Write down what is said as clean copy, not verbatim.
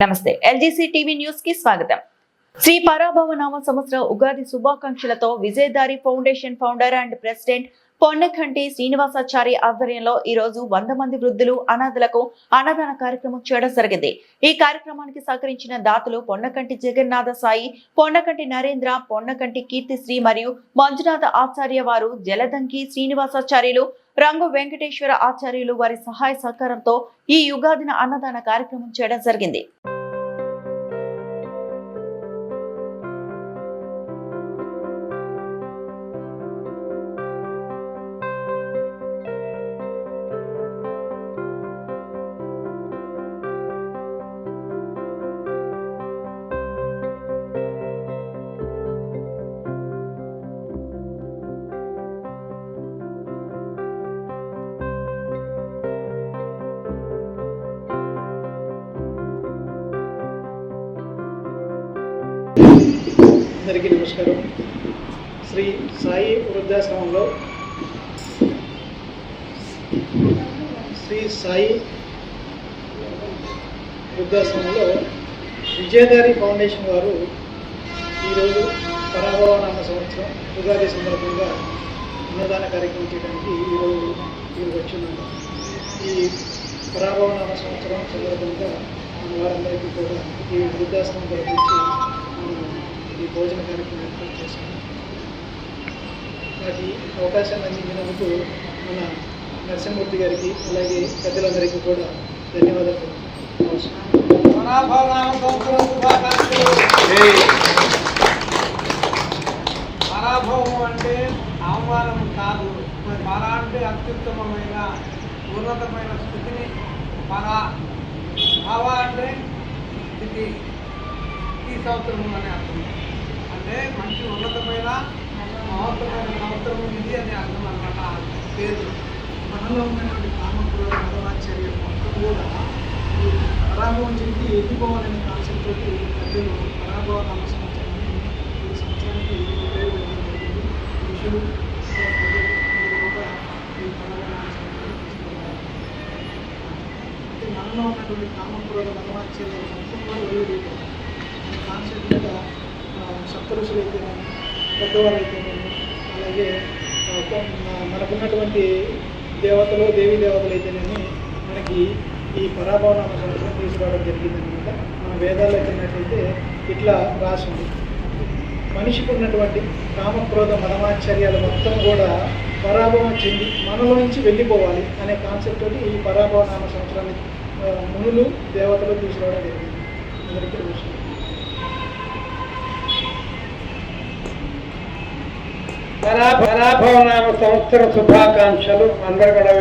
నమస్తే LGC TV news కి స్వాగతం. శ్రీ పరాభవ నామ సంవత్సర ఉగాది శుభాకాంక్షలతో Vijayadari foundation founder and president Ponnakanti Srinivasachari ఆధ్వర్యంలో ఈ రోజు 100 మంది వృద్ధులు అనాథలకు అన్నదాన కార్యక్రమం చేయడం జరిగింది. ఈ కార్యక్రమానికి సహకరించిన దాతలు పొన్నకంటి జగన్నాథ సాయి, పొన్నకంటి నరేంద్ర, పొన్నకంటి కీర్తిశ్రీ మరియు మంజునాథ ఆచార్య వారు, జలదంకి శ్రీనివాసాచార్యులు, రంగు వెంకటేశ్వర ఆచార్యులు వారి సహాయ సహకారంతో ఈ యుగాదిన అన్నదాన కార్యక్రమం చేయడం జరిగింది. అందరికీ నమస్కారం. శ్రీ సాయి వృద్ధాశ్రమంలో విజయదారి ఫౌండేషన్ వారు ఈరోజు పరాభవ నామ సంవత్సరం ఉగాది సందర్భంగా అన్నదాన కార్యక్రమం చేయడానికి ఈరోజు వచ్చున్నాము. ఈ పరాభవ నామ సంవత్సరం సందర్భంగా వారందరికీ కూడా ఈ వృద్ధాశ్రమం తరపుంచి ఈ భోజన కార్యక్రమం ఏర్పాటు చేశాము. నాకు అవకాశాన్ని అందించినందుకు మన నరసింహమూర్తి గారికి అలాగే పెద్దలందరికీ కూడా ధన్యవాదాలు. పరాభవం అంటే అవమానం కాదు, పర అంటే అత్యుత్తమమైన ఉన్నతమైన స్థితిని, భావ అంటే స్థితి, ఈ సంవత్సరం అనే అర్థం. అంటే మంచి ఉన్నతమైన మహోత్తమైన సంవత్సరం ఇది అనే అర్థం అన్నమాట. పేరు మనలో ఉన్నటువంటి కామక్రోధ మదమాశ్చర్యం మొత్తం కూడా ఈ పరాభవం చెంది ఎదిగిపోవాలనే కాన్సెప్ట్ తోటి పెద్దలు పరాభవ నామ సంవత్సరాన్ని ఈ సంవత్సరానికి పేరు పెట్టడం జరిగింది. ఋషులు కూడా ఈ పరాభవ నామ సంవత్సరాన్ని తీసుకున్నారు. అంటే మనలో ఉన్నటువంటి కామక్రోధ మదమాశ్చర్యం మొత్తం కూడా వదిలిపెట్టారు. కాన్సెప్ట్ మీద సప్తఋషులు అయితేనేమి, పెద్దవాళ్ళు అయితేనేమి, అలాగే మనకున్నటువంటి దేవతలు దేవీ దేవతలు అయితేనేమి మనకి ఈ పరాభవ నామ సంవత్సరం తీసుకురావడం జరిగిందనమాట. మన వేదాలు అయితేనట్లయితే ఇట్లా రాసింది, మనిషికి ఉన్నటువంటి కామక్రోధ మదమాశ్చర్యాలు మొత్తం కూడా పరాభవం చెంది మనలో నుంచి వెళ్ళిపోవాలి అనే కాన్సెప్ట్ తోటి ఈ పరాభవ నామ సంవత్సరాన్ని మునులు దేవతలు తీసుకురావడం జరిగింది. అందరికీ విషయం పరాభవ నామ సంవత్సర శుభాకాంక్షలు అందరు కూడా